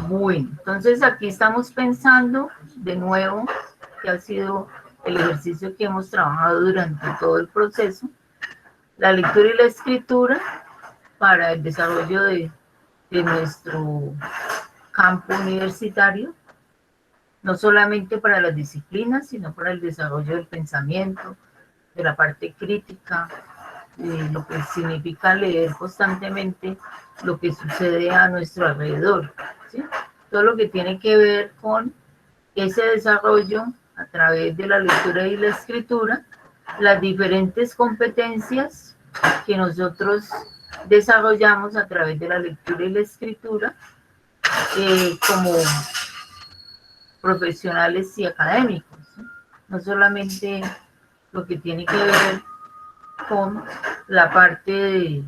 Bueno, entonces aquí estamos pensando de nuevo, que ha sido el ejercicio que hemos trabajado durante todo el proceso, la lectura y la escritura para el desarrollo de nuestro campo universitario, no solamente para las disciplinas, sino para el desarrollo del pensamiento, de la parte crítica, de lo que significa leer constantemente lo que sucede a nuestro alrededor, ¿sí? Todo lo que tiene que ver con ese desarrollo a través de la lectura y la escritura, las diferentes competencias que nosotros desarrollamos a través de la lectura y la escritura como profesionales y académicos, ¿sí? No solamente lo que tiene que ver con la parte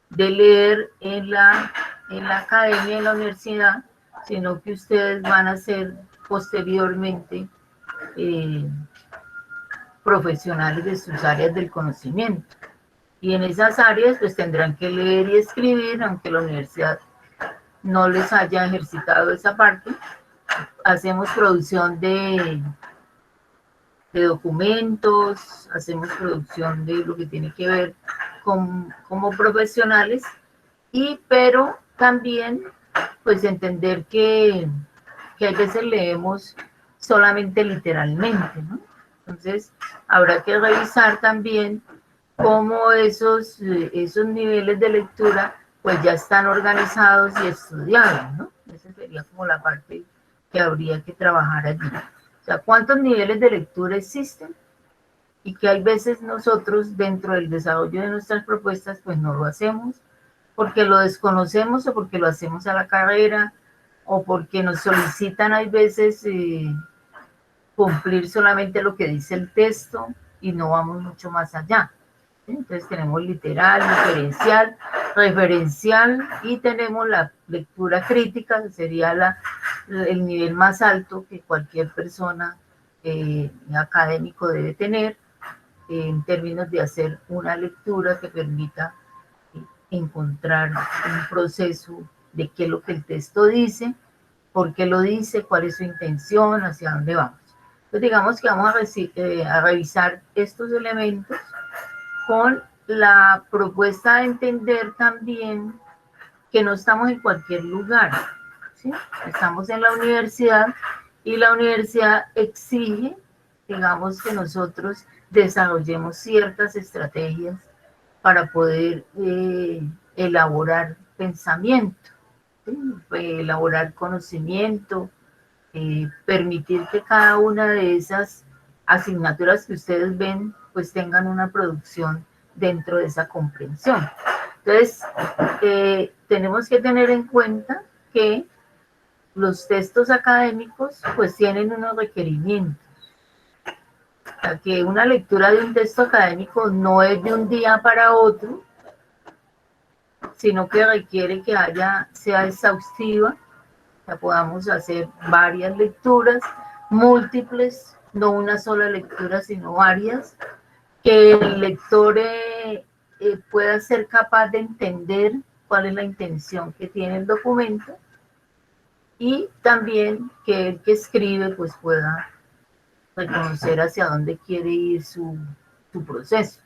de leer en la academia, en la universidad, sino que ustedes van a ser posteriormente eh, profesionales de sus áreas del conocimiento. Y en esas áreas pues tendrán que leer y escribir, aunque la universidad no les haya ejercitado esa parte. Hacemos producción de documentos, hacemos producción de lo que tiene que ver como profesionales, pero también pues entender que a veces leemos solamente literalmente, ¿no? Entonces habrá que revisar también cómo esos niveles de lectura pues ya están organizados y estudiados, ¿no? Esa sería como la parte que habría que trabajar allí. O sea, ¿cuántos niveles de lectura existen? Y que hay veces nosotros dentro del desarrollo de nuestras propuestas pues no lo hacemos porque lo desconocemos o porque lo hacemos a la carrera o porque nos solicitan hay veces cumplir solamente lo que dice el texto y no vamos mucho más allá. Entonces tenemos literal, diferencial, referencial y tenemos la lectura crítica, que sería el nivel más alto que cualquier persona académico debe tener en términos de hacer una lectura que permita encontrar un proceso de qué es lo que el texto dice, por qué lo dice, cuál es su intención, hacia dónde vamos. Entonces digamos que vamos a revisar estos elementos con la propuesta de entender también que no estamos en cualquier lugar, ¿sí? Estamos en la universidad y la universidad exige, digamos, que nosotros desarrollemos ciertas estrategias para poder elaborar pensamiento, ¿sí? Elaborar conocimiento, permitir que cada una de esas asignaturas que ustedes ven pues tengan una producción dentro de esa comprensión. Entonces, tenemos que tener en cuenta que los textos académicos pues tienen unos requerimientos. O sea, que una lectura de un texto académico no es de un día para otro, sino que requiere que sea exhaustiva, que podamos hacer varias lecturas, múltiples, no una sola lectura, sino varias, que el lector pueda ser capaz de entender cuál es la intención que tiene el documento y también que el que escribe pues pueda reconocer hacia dónde quiere ir su proceso.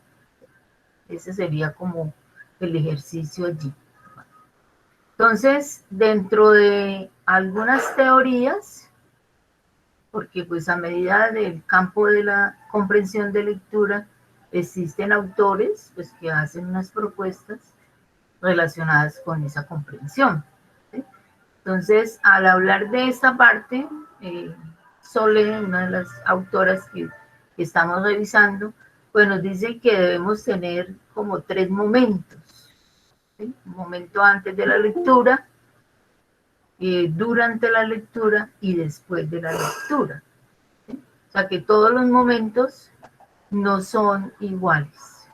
Ese sería como el ejercicio allí. Entonces, dentro de algunas teorías, porque pues a medida del campo de la comprensión de lectura, existen autores pues, que hacen unas propuestas relacionadas con esa comprensión, ¿sí? Entonces, al hablar de esta parte, Sole, una de las autoras que estamos revisando, pues nos dice que debemos tener como 3 momentos, ¿sí? Un momento antes de la lectura, durante la lectura y después de la lectura, ¿sí? O sea que todos los momentos no son iguales.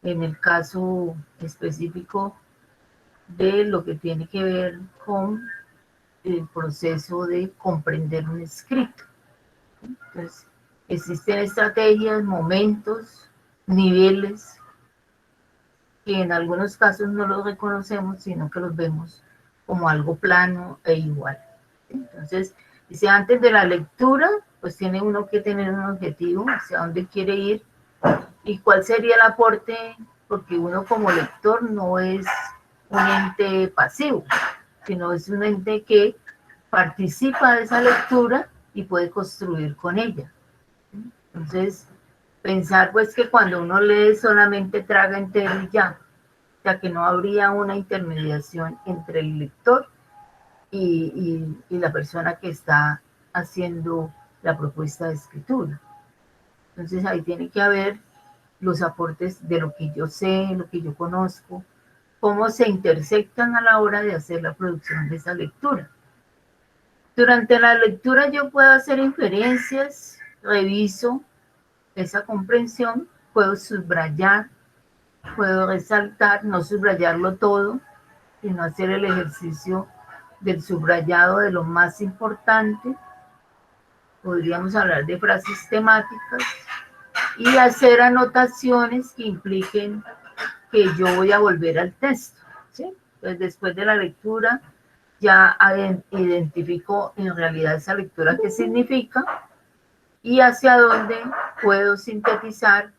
En el caso específico de lo que tiene que ver con el proceso de comprender un escrito. Entonces, Existen estrategias, momentos, niveles, que en algunos casos no los reconocemos, sino que los vemos como algo plano e igual. Entonces, dice, antes de la lectura, pues tiene uno que tener un objetivo, hacia dónde quiere ir y cuál sería el aporte, porque uno como lector no es un ente pasivo, sino es un ente que participa de esa lectura y puede construir con ella. Entonces, pensar pues que cuando uno lee solamente traga entero y ya, o sea que no habría una intermediación entre el lector y la persona que está haciendo la propuesta de escritura. Entonces ahí tiene que haber los aportes de lo que yo sé, lo que yo conozco, cómo se intersectan a la hora de hacer la producción de esa lectura. Durante la lectura yo puedo hacer inferencias, reviso esa comprensión, puedo subrayar, puedo resaltar, no subrayarlo todo, sino hacer el ejercicio del subrayado de lo más importante. Podríamos hablar de frases temáticas y hacer anotaciones que impliquen que yo voy a volver al texto, ¿sí? Pues después de la lectura ya identifico en realidad esa lectura qué significa y hacia dónde puedo sintetizar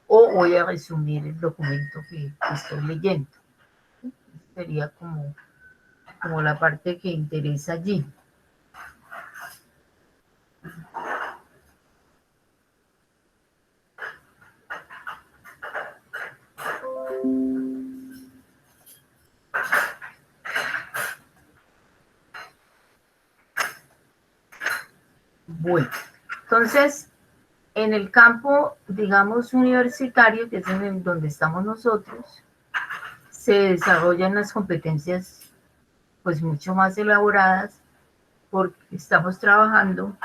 o voy a resumir el documento que estoy leyendo. Sería como la parte que interesa allí. Bueno, entonces, en el campo, digamos, universitario, que es en el donde estamos nosotros, se desarrollan las competencias pues mucho más elaboradas porque estamos trabajando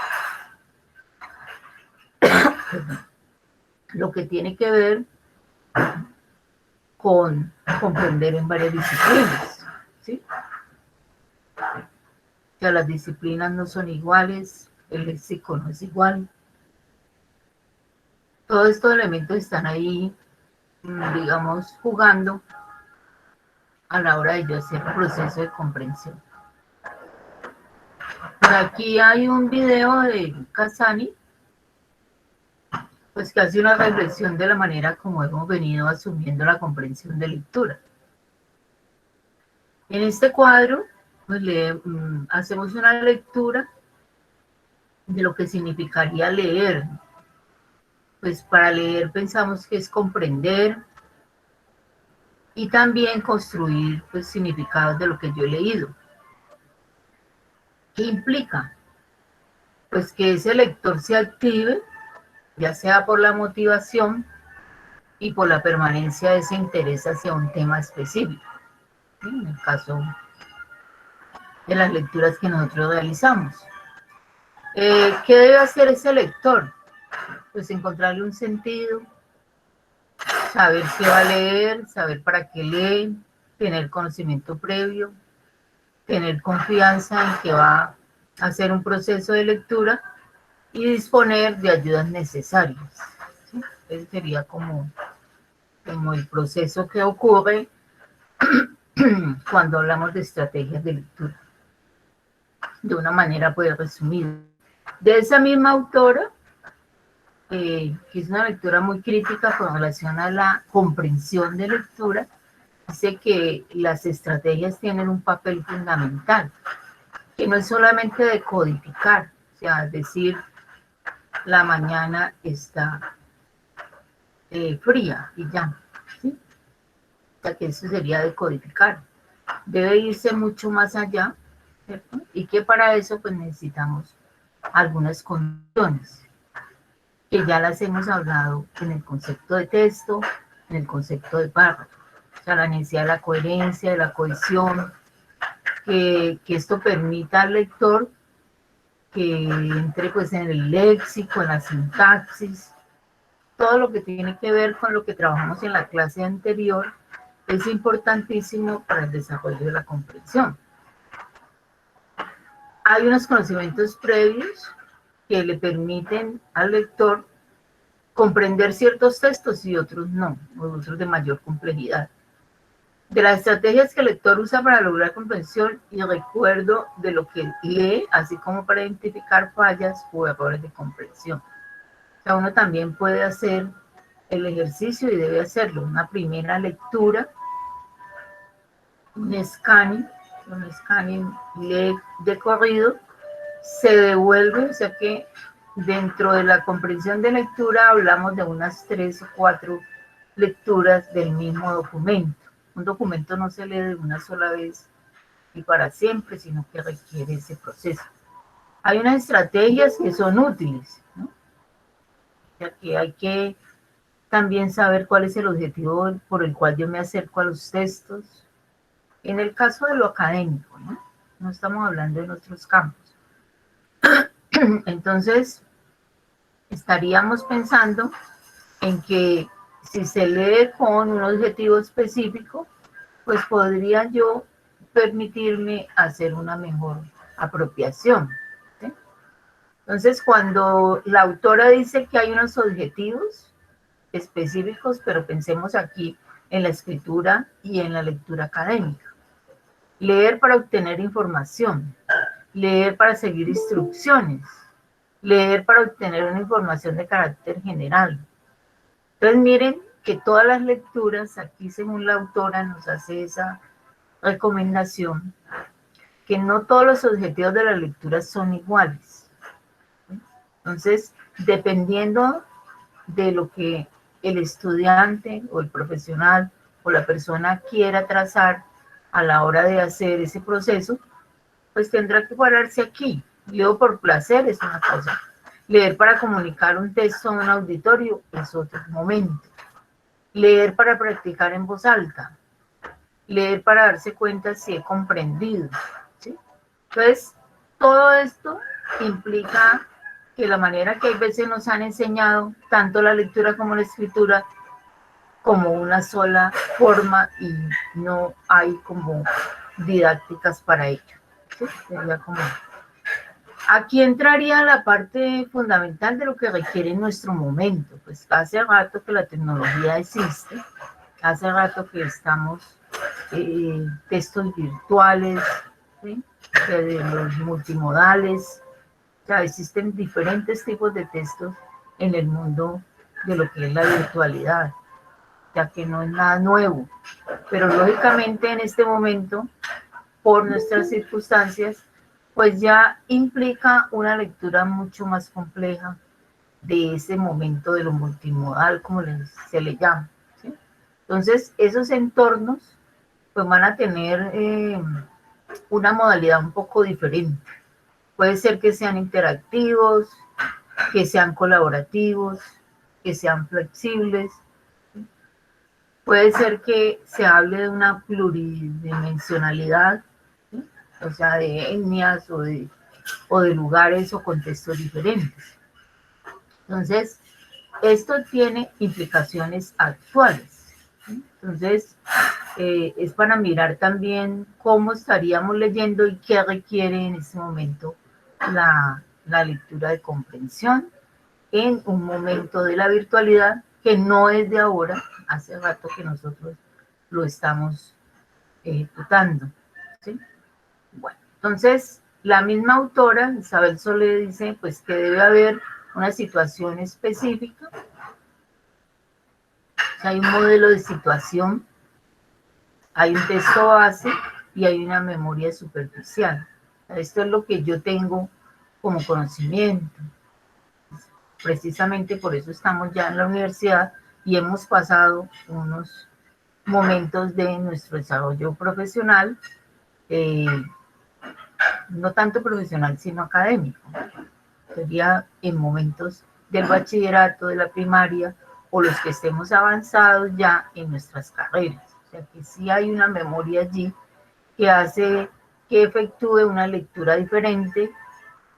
lo que tiene que ver con comprender en varias disciplinas, ¿sí? O sea, las disciplinas no son iguales, el léxico no es igual. Todos estos elementos están ahí, digamos, jugando a la hora de yo hacer el proceso de comprensión. Por aquí hay un video de Casani, pues que hace una reflexión de la manera como hemos venido asumiendo la comprensión de lectura. En este cuadro, pues hacemos una lectura de lo que significaría leer. Pues para leer pensamos que es comprender y también construir pues, significados de lo que yo he leído. ¿Qué implica? Pues que ese lector se active, ya sea por la motivación y por la permanencia de ese interés hacia un tema específico. ¿Sí? En el caso de las lecturas que nosotros realizamos. ¿Qué debe hacer ese lector? Pues encontrarle un sentido, saber qué va a leer, saber para qué lee, tener conocimiento previo, tener confianza en que va a hacer un proceso de lectura y disponer de ayudas necesarias. ¿Sí? Ese sería como el proceso que ocurre cuando hablamos de estrategias de lectura, de una manera pues resumida. De esa misma autora, que es una lectura muy crítica con relación a la comprensión de lectura, dice que las estrategias tienen un papel fundamental, que no es solamente decodificar, o sea, decir, la mañana está fría y ya, ¿sí? O sea, que eso sería decodificar. Debe irse mucho más allá, ¿cierto? Y que para eso pues necesitamos algunas condiciones, que ya las hemos hablado en el concepto de texto, en el concepto de párrafo. O sea, la necesidad de la coherencia, de la cohesión, que esto permita al lector que entre pues en el léxico, en la sintaxis, todo lo que tiene que ver con lo que trabajamos en la clase anterior es importantísimo para el desarrollo de la comprensión. Hay unos conocimientos previos que le permiten al lector comprender ciertos textos y otros no, otros de mayor complejidad. De las estrategias que el lector usa para lograr comprensión y recuerdo de lo que lee, así como para identificar fallas o errores de comprensión. O sea, uno también puede hacer el ejercicio y debe hacerlo. Una primera lectura, un scanning lee de corrido, se devuelve, o sea que dentro de la comprensión de lectura hablamos de unas 3 o 4 lecturas del mismo documento. Un documento no se lee de una sola vez y para siempre, sino que requiere ese proceso. Hay unas estrategias que son útiles, ¿no? O sea que hay que también saber cuál es el objetivo por el cual yo me acerco a los textos. En el caso de lo académico, ¿no? No estamos hablando en otros campos. Entonces, estaríamos pensando en que si se lee con un objetivo específico, pues podría yo permitirme hacer una mejor apropiación, ¿sí? Entonces, cuando la autora dice que hay unos objetivos específicos, pero pensemos aquí en la escritura y en la lectura académica. Leer para obtener información, leer para seguir instrucciones, leer para obtener una información de carácter general. Entonces miren que todas las lecturas, aquí según la autora nos hace esa recomendación, que no todos los objetivos de la lectura son iguales. Entonces, dependiendo de lo que el estudiante o el profesional o la persona quiera trazar a la hora de hacer ese proceso, pues tendrá que pararse aquí. Leo por placer es una cosa. Leer para comunicar un texto a un auditorio es otro momento. Leer para practicar en voz alta. Leer para darse cuenta si he comprendido, ¿sí? Entonces, todo esto implica que la manera que a veces nos han enseñado, tanto la lectura como la escritura, como una sola forma y no hay como didácticas para ello. ¿Sí? Sería como... Aquí entraría la parte fundamental de lo que requiere nuestro momento. Pues hace rato que la tecnología existe, hace rato que estamos textos virtuales, ¿sí? De los multimodales, o sea, existen diferentes tipos de textos en el mundo de lo que es la virtualidad, ya que no es nada nuevo, pero lógicamente en este momento, por nuestras circunstancias, pues ya implica una lectura mucho más compleja de ese momento de lo multimodal, como se le llama, ¿sí? Entonces, esos entornos pues van a tener una modalidad un poco diferente. Puede ser que sean interactivos, que sean colaborativos, que sean flexibles. Puede ser que se hable de una pluridimensionalidad, ¿sí? O sea, de etnias o de lugares o contextos diferentes. Entonces, esto tiene implicaciones actuales, ¿sí? Entonces, es para mirar también cómo estaríamos leyendo y qué requiere en este momento la lectura de comprensión en un momento de la virtualidad que no es de ahora, hace rato que nosotros lo estamos ejecutando, ¿sí? Bueno, entonces la misma autora, Isabel Solé, dice pues que debe haber una situación específica, o sea, hay un modelo de situación, hay un texto base y hay una memoria superficial. Esto es lo que yo tengo como conocimiento. Precisamente por eso estamos ya en la universidad y hemos pasado unos momentos de nuestro desarrollo profesional, eh, no tanto profesional, sino académico. Sería en momentos del bachillerato, de la primaria, o los que estemos avanzados ya en nuestras carreras. O sea que sí hay una memoria allí que hace que efectúe una lectura diferente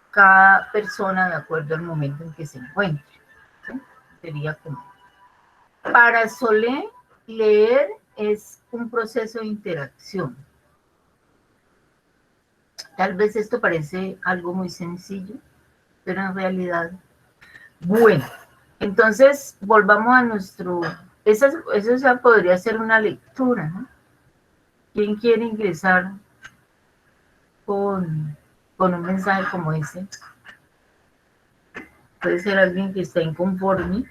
cada persona de acuerdo al momento en que se encuentre, ¿sí? Sería como... Para Solé, leer es un proceso de interacción. Tal vez esto parece algo muy sencillo, pero en realidad, bueno, entonces volvamos a nuestro, eso ya podría ser una lectura, ¿no? ¿Quién quiere ingresar con, con un mensaje como ese? Puede ser alguien que está inconforme,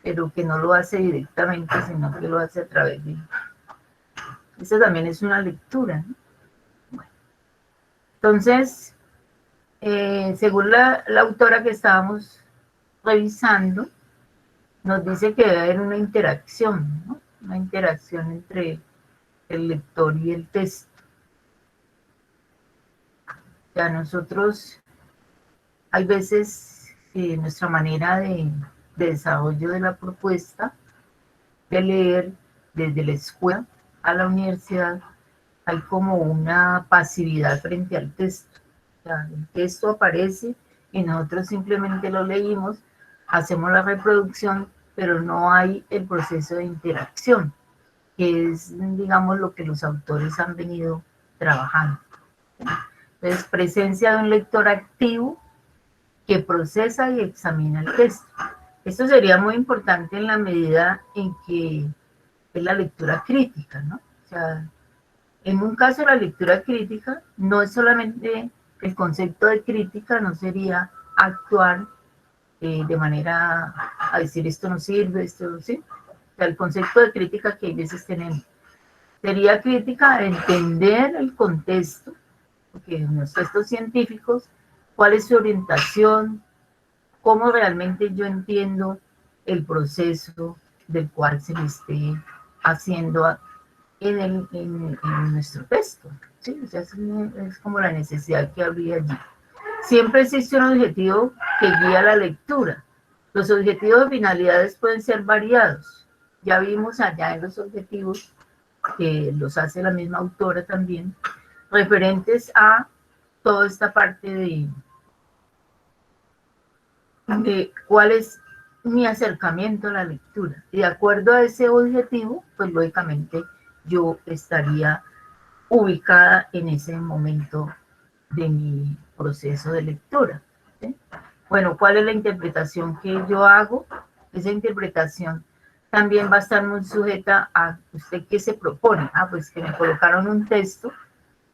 pero que no lo hace directamente, sino que lo hace a través de... Esa también es una lectura, ¿no? Bueno, entonces, según la autora que estábamos revisando, nos dice que debe haber una interacción, ¿no? Una interacción entre el lector y el texto. Ya nosotros, hay veces, nuestra manera de desarrollo de la propuesta, de leer desde la escuela a la universidad, hay como una pasividad frente al texto. O sea, el texto aparece y nosotros simplemente lo leímos, hacemos la reproducción, pero no hay el proceso de interacción, que es, digamos, lo que los autores han venido trabajando. Entonces, presencia de un lector activo que procesa y examina el texto. Esto sería muy importante en la medida en que es la lectura crítica, ¿no? O sea, en un caso la lectura crítica no es solamente el concepto de crítica, no sería actuar de manera a decir esto no sirve, esto no sirve. O sea, el concepto de crítica que a veces tenemos. Sería crítica de entender el contexto, porque en los textos científicos, cuál es su orientación, cómo realmente yo entiendo el proceso del cual se me esté haciendo en nuestro texto. ¿Sí? O sea, es como la necesidad que habría allí. Siempre existe un objetivo que guía la lectura. Los objetivos de finalidades pueden ser variados. Ya vimos allá en los objetivos, que los hace la misma autora también, referentes a toda esta parte de cuál es mi acercamiento a la lectura. Y de acuerdo a ese objetivo, pues lógicamente yo estaría ubicada en ese momento de mi proceso de lectura. ¿Sí? Bueno, ¿cuál es la interpretación que yo hago? Esa interpretación también va a estar muy sujeta a usted qué se propone. Ah, pues que me colocaron un texto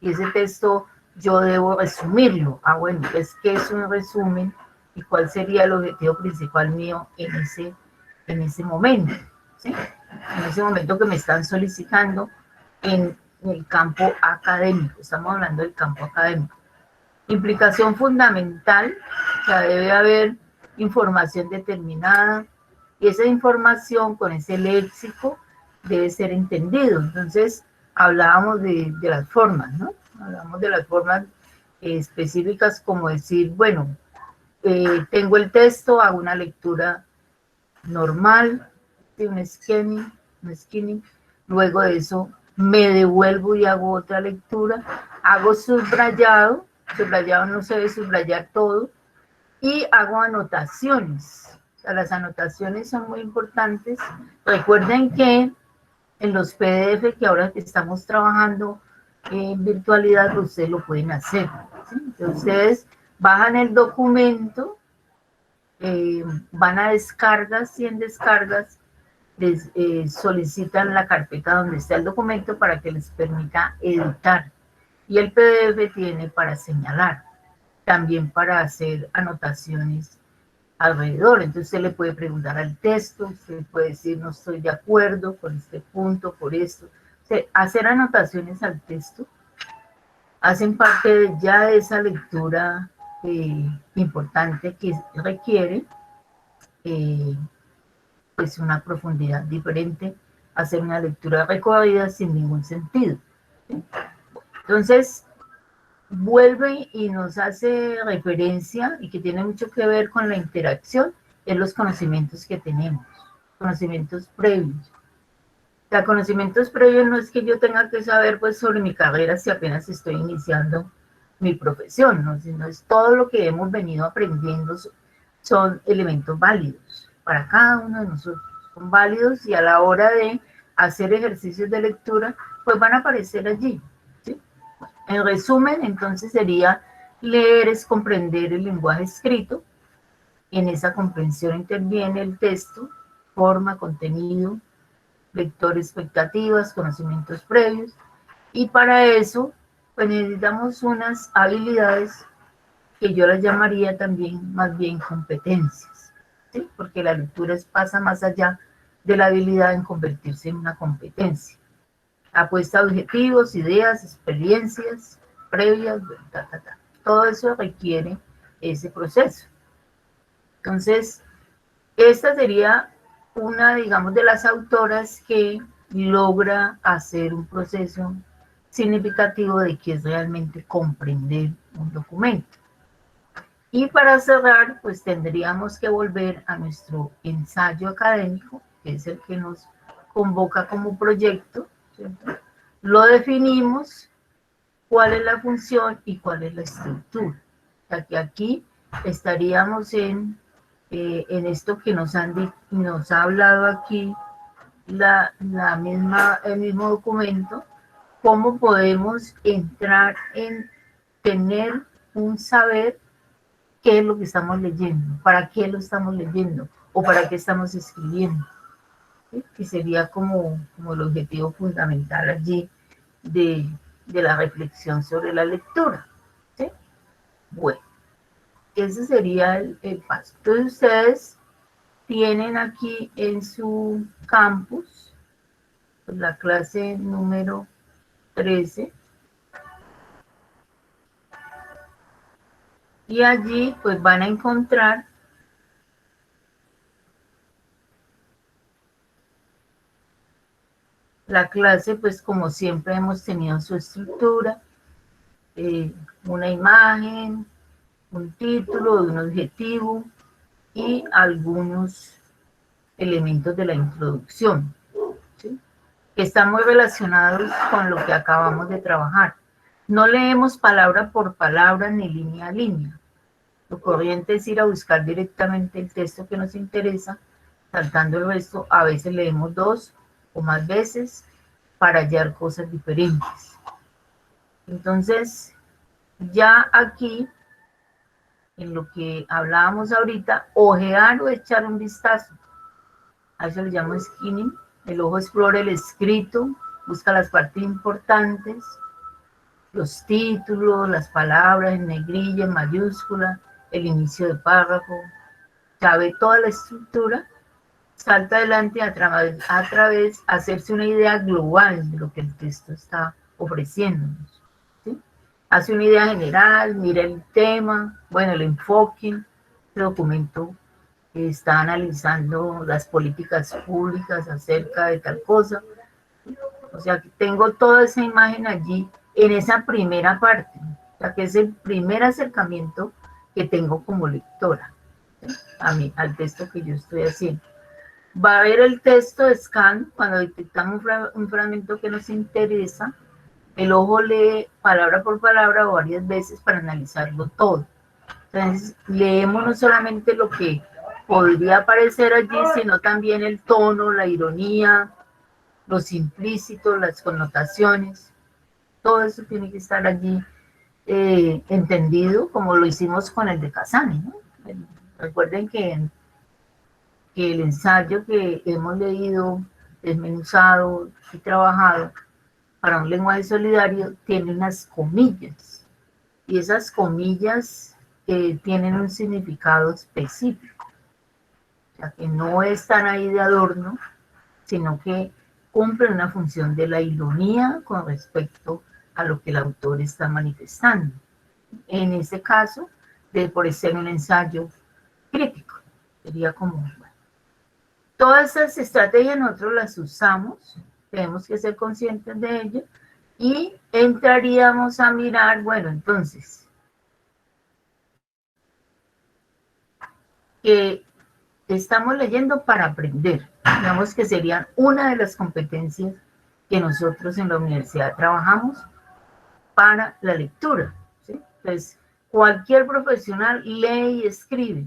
y ese texto yo debo resumirlo. Ah, bueno, pues ¿qué es un resumen? ¿Y cuál sería el objetivo principal mío en ese momento? ¿Sí? En ese momento que me están solicitando en el campo académico. Estamos hablando del campo académico. Implicación fundamental, o sea, debe haber información determinada y esa información con ese léxico debe ser entendido. Entonces, hablábamos de las formas, ¿no? Hablamos de las formas específicas como decir, bueno, tengo el texto, hago una lectura normal, un skimming, luego de eso me devuelvo y hago otra lectura, hago subrayado no se debe subrayar todo, y hago anotaciones. O sea, las anotaciones son muy importantes. Recuerden que en los PDF que ahora estamos trabajando en virtualidad, ustedes lo pueden hacer. ¿Sí? Entonces, ustedes bajan el documento, van a descargas y en descargas les solicitan la carpeta donde está el documento para que les permita editar. Y el PDF tiene para señalar, también para hacer anotaciones alrededor. Entonces usted le puede preguntar al texto, usted puede decir no estoy de acuerdo con este punto, por esto. O sea, hacer anotaciones al texto hacen parte ya de esa lectura importante que requiere pues una profundidad diferente, hacer una lectura recorrida sin ningún sentido. ¿Sí? Entonces, vuelve y nos hace referencia y que tiene mucho que ver con la interacción en los conocimientos que tenemos, conocimientos previos. O sea, conocimientos previos no es que yo tenga que saber pues sobre mi carrera si apenas estoy iniciando mi profesión, ¿no? Sino es todo lo que hemos venido aprendiendo, son elementos válidos para cada uno de nosotros, son válidos y a la hora de hacer ejercicios de lectura, pues van a aparecer allí. ¿Sí? En resumen, entonces sería leer es comprender el lenguaje escrito, En esa comprensión interviene el texto, forma, contenido, lector, expectativas, conocimientos previos, y para eso pues necesitamos unas habilidades que yo las llamaría también más bien competencias, ¿sí? Porque la lectura pasa más allá de la habilidad en convertirse en una competencia. Apuesta a objetivos, ideas, experiencias previas, todo eso requiere ese proceso. Entonces, esta sería una, digamos, de las autoras que logra hacer un proceso significativo de que es realmente comprender un documento. Y para cerrar, pues tendríamos que volver a nuestro ensayo académico, que es el que nos convoca como proyecto, ¿cierto? Lo definimos, cuál es la función y cuál es la estructura. O sea que aquí estaríamos en esto que nos ha hablado aquí el mismo documento, cómo podemos entrar en tener un saber qué es lo que estamos leyendo, para qué lo estamos leyendo o para qué estamos escribiendo, ¿sí? Que sería como el objetivo fundamental allí de la reflexión sobre la lectura, ¿sí? Bueno, ese sería el paso. Entonces ustedes tienen aquí en su campus pues, la clase número 13 y allí pues van a encontrar la clase, pues como siempre hemos tenido su estructura, una imagen, un título, un objetivo y algunos elementos de la introducción, ¿sí? Que están muy relacionados con lo que acabamos de trabajar. No leemos palabra por palabra ni línea a línea. Lo corriente es ir a buscar directamente el texto que nos interesa, saltando el resto. A veces leemos dos o más veces para hallar cosas diferentes. Entonces, ya aquí, en lo que hablábamos ahorita, ojear o echar un vistazo. A eso le llamo skimming. El ojo explora el escrito, busca las partes importantes, los títulos, las palabras en negrilla, en mayúscula, el inicio de párrafo, sabe toda la estructura, salta adelante a través hacerse una idea global de lo que el texto está ofreciéndonos, ¿sí? Hace una idea general, mira el tema, bueno, el enfoque, el documento está analizando las políticas públicas acerca de tal cosa. O sea, que tengo toda esa imagen allí en esa primera parte, o sea, que es el primer acercamiento que tengo como lectora, ¿sí? A mí, al texto que yo estoy haciendo. Va a ver el texto de scan cuando detectamos un fragmento que nos interesa. El ojo lee palabra por palabra o varias veces para analizarlo todo. Entonces, leemos no solamente lo que podría aparecer allí, sino también el tono, la ironía, los implícitos, las connotaciones. Todo eso tiene que estar allí entendido, como lo hicimos con el de Casani, ¿no? Recuerden que el ensayo que hemos leído, desmenuzado y trabajado para un lenguaje solidario tiene unas comillas, y esas comillas tienen un significado específico, o sea que no están ahí de adorno, sino que cumplen una función de la ironía con respecto a lo que el autor está manifestando. En este caso, de por ser un ensayo crítico, sería como, bueno, todas esas estrategias nosotros las usamos, tenemos que ser conscientes de ello, y entraríamos a mirar, bueno, entonces, que estamos leyendo para aprender, digamos que serían una de las competencias que nosotros en la universidad trabajamos para la lectura, ¿sí? Entonces, cualquier profesional lee y escribe,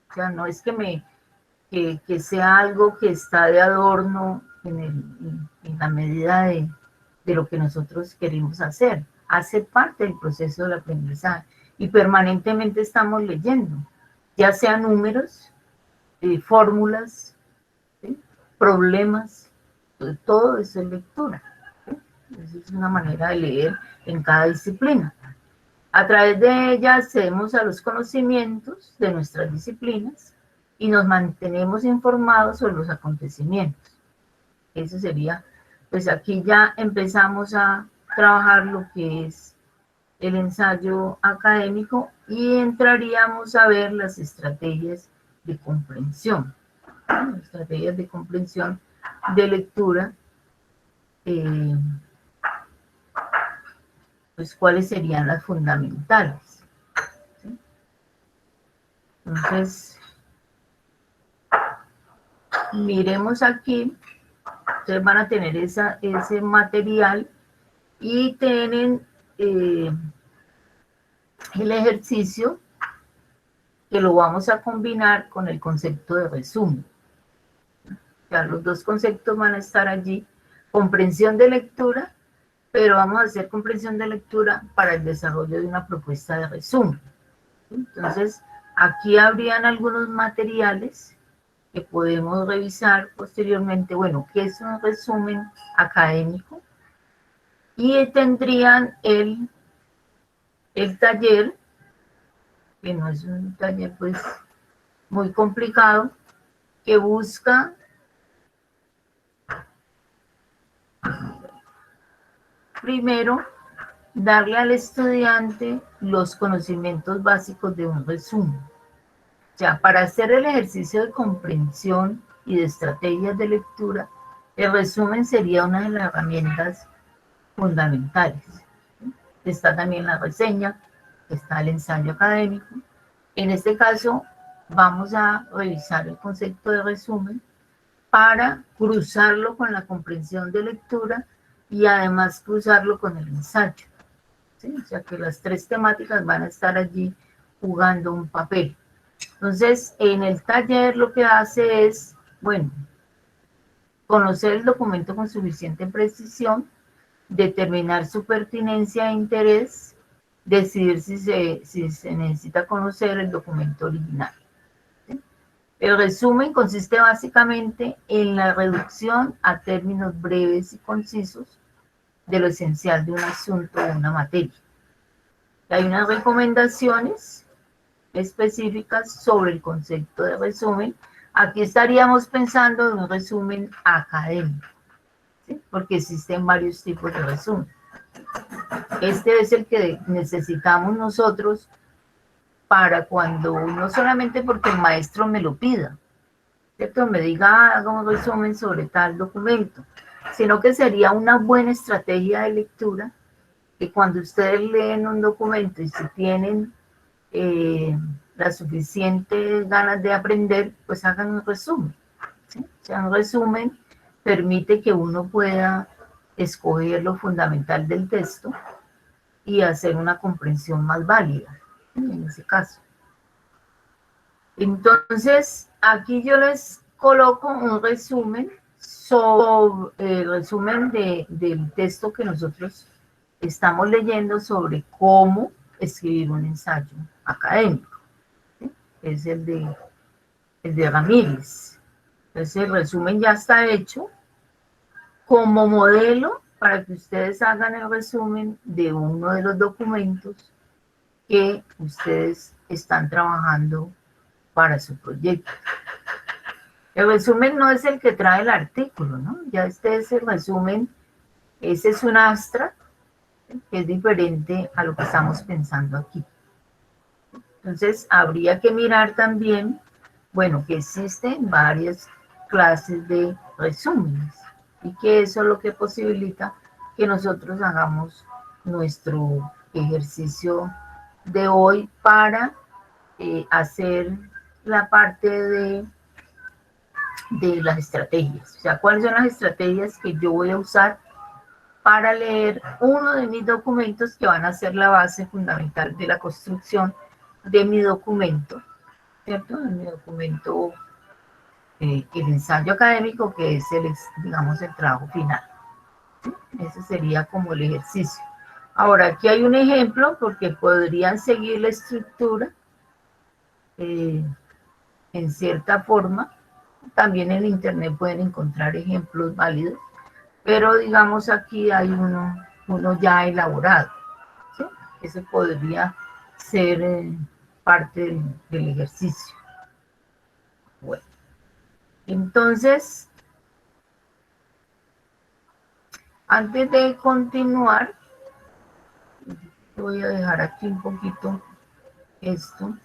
o sea, no es que sea algo que está de adorno en la medida de lo que nosotros queremos hacer, hace parte del proceso del aprendizaje y permanentemente estamos leyendo. ya sea números, fórmulas, ¿sí? Problemas, todo eso es lectura. ¿Sí? Esa es una manera de leer en cada disciplina. A través de ella accedemos a los conocimientos de nuestras disciplinas y nos mantenemos informados sobre los acontecimientos. Eso sería, pues aquí ya empezamos a trabajar lo que es el ensayo académico y entraríamos a ver las estrategias de comprensión, ¿no? Estrategias de comprensión de lectura, eh, pues cuáles serían las fundamentales, ¿sí? Entonces, miremos aquí, ustedes van a tener ese material y tienen el ejercicio que lo vamos a combinar con el concepto de resumen. Ya los dos conceptos van a estar allí, comprensión de lectura, pero vamos a hacer comprensión de lectura para el desarrollo de una propuesta de resumen. Entonces, aquí habrían algunos materiales que podemos revisar posteriormente. Bueno, ¿qué es un resumen académico? Y tendrían el taller, que no es un taller pues muy complicado, que busca primero darle al estudiante los conocimientos básicos de un resumen. O sea, para hacer el ejercicio de comprensión y de estrategias de lectura, el resumen sería una de las herramientas fundamentales. Está también la reseña, está el ensayo académico. En este caso, vamos a revisar el concepto de resumen para cruzarlo con la comprensión de lectura y además cruzarlo con el ensayo. ¿Sí? O sea que las tres temáticas van a estar allí jugando un papel. Entonces, en el taller lo que hace es, bueno, conocer el documento con suficiente precisión, determinar su pertinencia e interés, decidir si se necesita conocer el documento original. ¿Sí? El resumen consiste básicamente en la reducción a términos breves y concisos de lo esencial de un asunto o una materia. Hay unas recomendaciones específicas sobre el concepto de resumen. Aquí estaríamos pensando en un resumen académico, ¿sí? Porque existen varios tipos de resumen. Este es el que necesitamos nosotros para cuando, no solamente porque el maestro me lo pida, ¿cierto? Me diga, haga un resumen sobre tal documento, sino que sería una buena estrategia de lectura que cuando ustedes leen un documento y si tienen las suficientes ganas de aprender, pues hagan un resumen, ¿sí? O sea, un resumen permite que uno pueda escoger lo fundamental del texto y hacer una comprensión más válida, ¿sí? En ese caso. Entonces, aquí yo les coloco un resumen sobre el resumen del texto que nosotros estamos leyendo sobre cómo escribir un ensayo académico. ¿Sí? Es el de Ramírez. Entonces, el resumen ya está hecho como modelo para que ustedes hagan el resumen de uno de los documentos que ustedes están trabajando para su proyecto. El resumen no es el que trae el artículo, ¿no? Ya este es el resumen, ese es un abstract que es diferente a lo que estamos pensando aquí. Entonces, habría que mirar también, bueno, que existen varias clases de resúmenes y que eso es lo que posibilita que nosotros hagamos nuestro ejercicio de hoy para hacer la parte de las estrategias. O sea, cuáles son las estrategias que yo voy a usar para leer uno de mis documentos que van a ser la base fundamental de la construcción de mi documento, ¿cierto? De mi documento, el ensayo académico, que es digamos, el trabajo final. ¿Sí? Ese sería como el ejercicio. Ahora, aquí hay un ejemplo porque podrían seguir la estructura en cierta forma. También en internet pueden encontrar ejemplos válidos, pero digamos aquí hay uno ya elaborado, ¿sí? Ese podría ser parte del ejercicio. Bueno, entonces, antes de continuar, voy a dejar aquí un poquito esto.